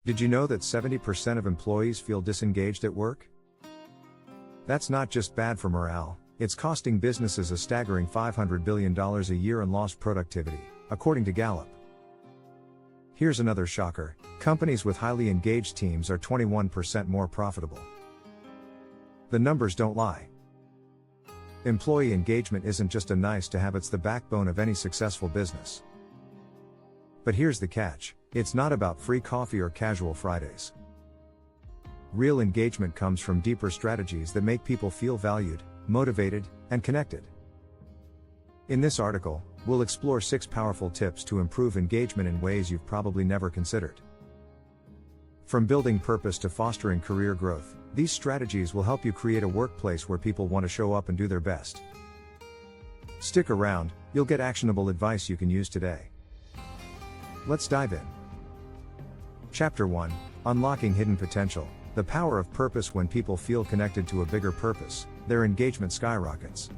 Did you know that 70% of employees feel disengaged at work? That's not just bad for morale, it's costing businesses a staggering $500 billion a year in lost productivity, according to Gallup. Here's another shocker: companies with highly engaged teams are 21% more profitable. The numbers don't lie. Employee engagement isn't just a nice to have, it's the backbone of any successful business. But here's the catch: it's not about free coffee or casual Fridays. Real engagement comes from deeper strategies that make people feel valued, motivated, and connected. In this article, we'll explore 6 powerful tips to improve engagement in ways you've probably never considered. From building purpose to fostering career growth, these strategies will help you create a workplace where people want to show up and do their best. Stick around, you'll get actionable advice you can use today. Let's dive in. Chapter 1: Unlocking Hidden Potential. The power of purpose. When people feel connected to a bigger purpose, their engagement skyrockets.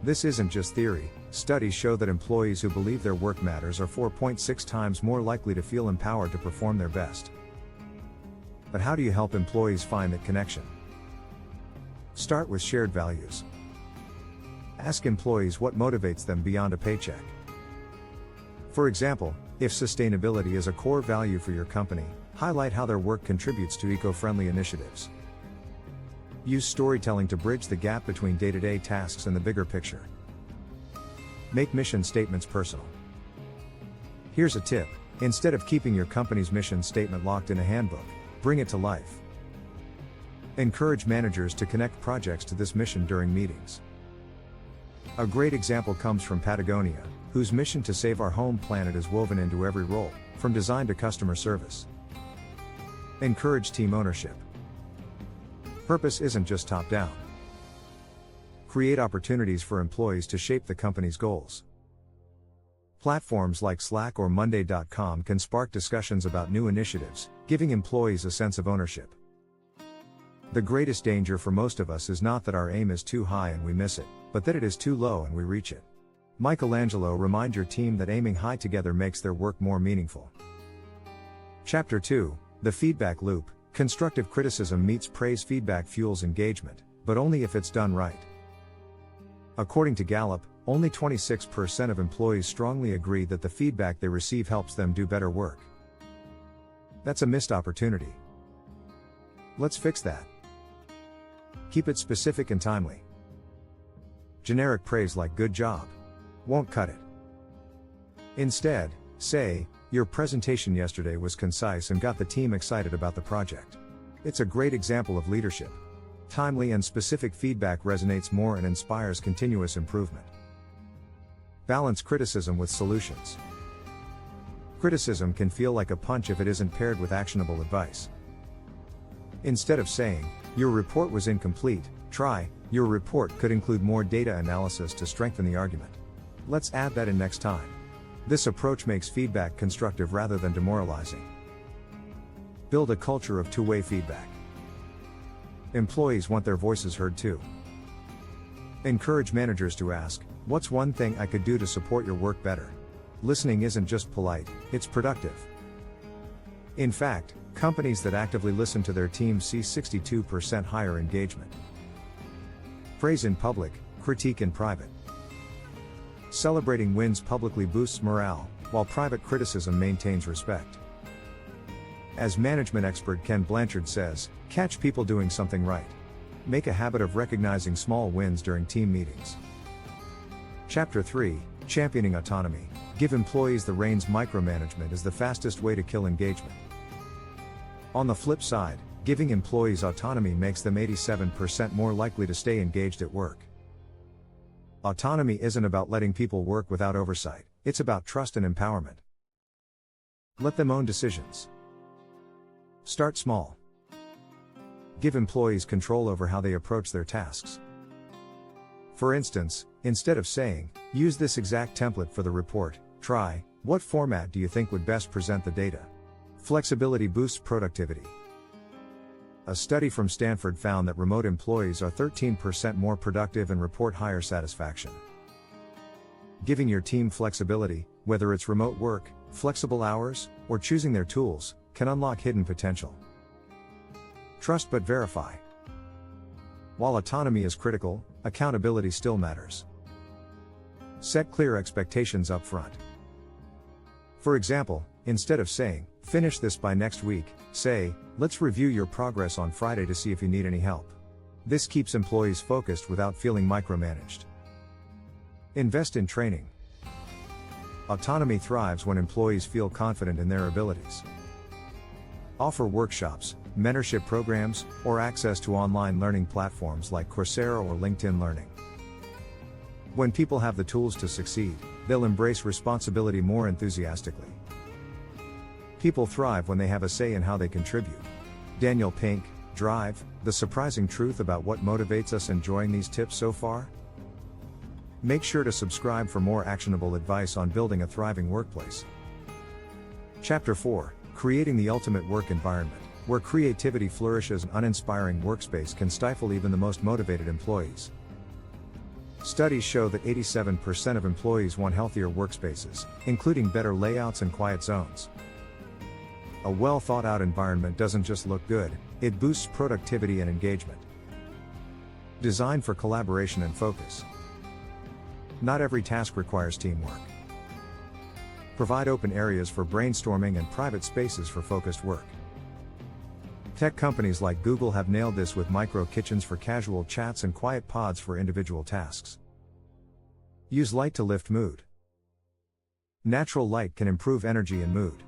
This isn't just theory. Studies show that employees who believe their work matters are 4.6 times more likely to feel empowered to perform their best. But how do you help employees find that connection? Start with shared values. Ask employees what motivates them beyond a paycheck. For example, if sustainability is a core value for your company, highlight how their work contributes to eco-friendly initiatives. Use storytelling to bridge the gap between day-to-day tasks and the bigger picture. Make mission statements personal. Here's a tip: instead of keeping your company's mission statement locked in a handbook, bring it to life. Encourage managers to connect projects to this mission during meetings. A great example comes from Patagonia, whose mission to save our home planet is woven into every role, from design to customer service. Encourage team ownership. Purpose isn't just top-down. Create opportunities for employees to shape the company's goals. Platforms like Slack or Monday.com can spark discussions about new initiatives, giving employees a sense of ownership. The greatest danger for most of us is not that our aim is too high and we miss it, but that it is too low and we reach it. Michelangelo, remind your team that aiming high together makes their work more meaningful. Chapter 2: The Feedback Loop. Constructive criticism meets praise. Feedback fuels engagement, but only if it's done right. According to Gallup, only 26% of employees strongly agree that the feedback they receive helps them do better work. That's a missed opportunity. Let's fix that. Keep it specific and timely. Generic praise like "good job" won't cut it. Instead, say, "Your presentation yesterday was concise and got the team excited about the project." It's a great example of leadership. Timely and specific feedback resonates more and inspires continuous improvement. Balance criticism with solutions. Criticism can feel like a punch if it isn't paired with actionable advice. Instead of saying, "Your report was incomplete," try, "Your report could include more data analysis to strengthen the argument. Let's add that in next time." This approach makes feedback constructive rather than demoralizing. Build a culture of two-way feedback. Employees want their voices heard too. Encourage managers to ask, "What's one thing I could do to support your work better?" Listening isn't just polite, it's productive. In fact, companies that actively listen to their teams see 62% higher engagement. Praise in public, critique in private. Celebrating wins publicly boosts morale, while private criticism maintains respect. As management expert Ken Blanchard says, "Catch people doing something right." Make a habit of recognizing small wins during team meetings. Chapter 3: Championing Autonomy. Give employees the reins. Micromanagement is the fastest way to kill engagement. On the flip side, giving employees autonomy makes them 87% more likely to stay engaged at work. Autonomy isn't about letting people work without oversight, it's about trust and empowerment. Let them own decisions. Start small. Give employees control over how they approach their tasks. For instance, instead of saying, "Use this exact template for the report," try, "What format do you think would best present the data?" Flexibility boosts productivity. A study from Stanford found that remote employees are 13% more productive and report higher satisfaction. Giving your team flexibility, whether it's remote work, flexible hours, or choosing their tools, can unlock hidden potential. Trust but verify. While autonomy is critical, accountability still matters. Set clear expectations up front. For example, instead of saying, "Finish this by next week," say, "Let's review your progress on Friday to see if you need any help." This keeps employees focused without feeling micromanaged. Invest in training. Autonomy thrives when employees feel confident in their abilities. Offer workshops, mentorship programs, or access to online learning platforms like Coursera or LinkedIn Learning. When people have the tools to succeed, they'll embrace responsibility more enthusiastically. People thrive when they have a say in how they contribute. Daniel Pink, Drive, The Surprising Truth About What Motivates Us. Enjoying these tips so far? Make sure to subscribe for more actionable advice on building a thriving workplace. Chapter 4, Creating the Ultimate Work Environment, where creativity flourishes. An uninspiring workspace can stifle even the most motivated employees. Studies show that 87% of employees want healthier workspaces, including better layouts and quiet zones. A well thought out environment doesn't just look good, it boosts productivity and engagement. Designed for collaboration and focus. Not every task requires teamwork. Provide open areas for brainstorming and private spaces for focused work. Tech companies like Google have nailed this with micro kitchens for casual chats and quiet pods for individual tasks. Use light to lift mood. Natural light can improve energy and mood.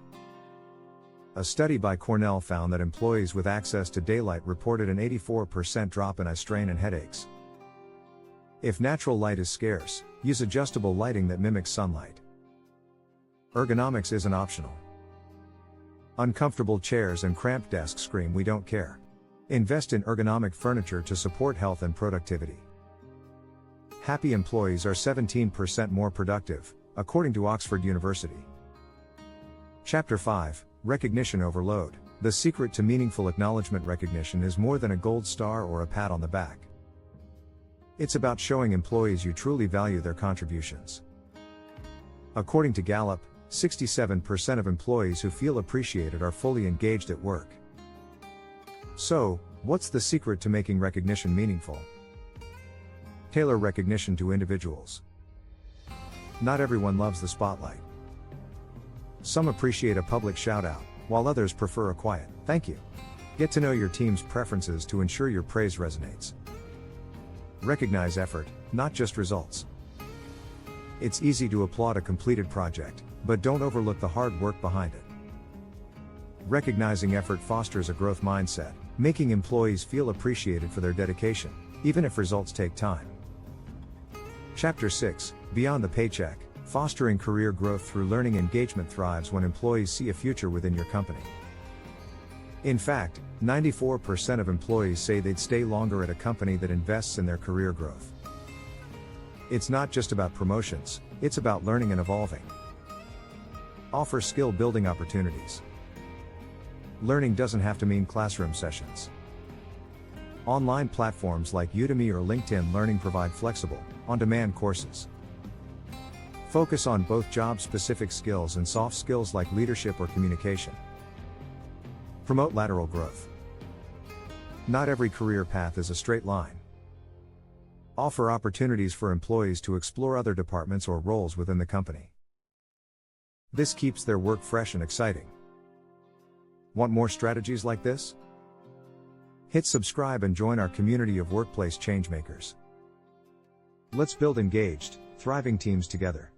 A study by Cornell found that employees with access to daylight reported an 84% drop in eye strain and headaches. If natural light is scarce, use adjustable lighting that mimics sunlight. Ergonomics isn't optional. Uncomfortable chairs and cramped desks scream we don't care. Invest in ergonomic furniture to support health and productivity. Happy employees are 17% more productive, according to Oxford University. Chapter 5, Recognition Overload. The secret to meaningful acknowledgement. Recognition is more than a gold star or a pat on the back. It's about showing employees you truly value their contributions. According to Gallup, 67% of employees who feel appreciated are fully engaged at work. So, what's the secret to making recognition meaningful? Tailor recognition to individuals. Not everyone loves the spotlight. Some appreciate a public shout-out, while others prefer a quiet "thank you." Get to know your team's preferences to ensure your praise resonates. Recognize effort, not just results. It's easy to applaud a completed project, but don't overlook the hard work behind it. Recognizing effort fosters a growth mindset, making employees feel appreciated for their dedication, even if results take time. Chapter 6, Beyond the Paycheck. Fostering career growth through learning. Engagement thrives when employees see a future within your company. In fact, 94% of employees say they'd stay longer at a company that invests in their career growth. It's not just about promotions, it's about learning and evolving. Offer skill building opportunities. Learning doesn't have to mean classroom sessions. Online platforms like Udemy or LinkedIn Learning provide flexible, on-demand courses. Focus on both job-specific skills and soft skills like leadership or communication. Promote lateral growth. Not every career path is a straight line. Offer opportunities for employees to explore other departments or roles within the company. This keeps their work fresh and exciting. Want more strategies like this? Hit subscribe and join our community of workplace changemakers. Let's build engaged, thriving teams together.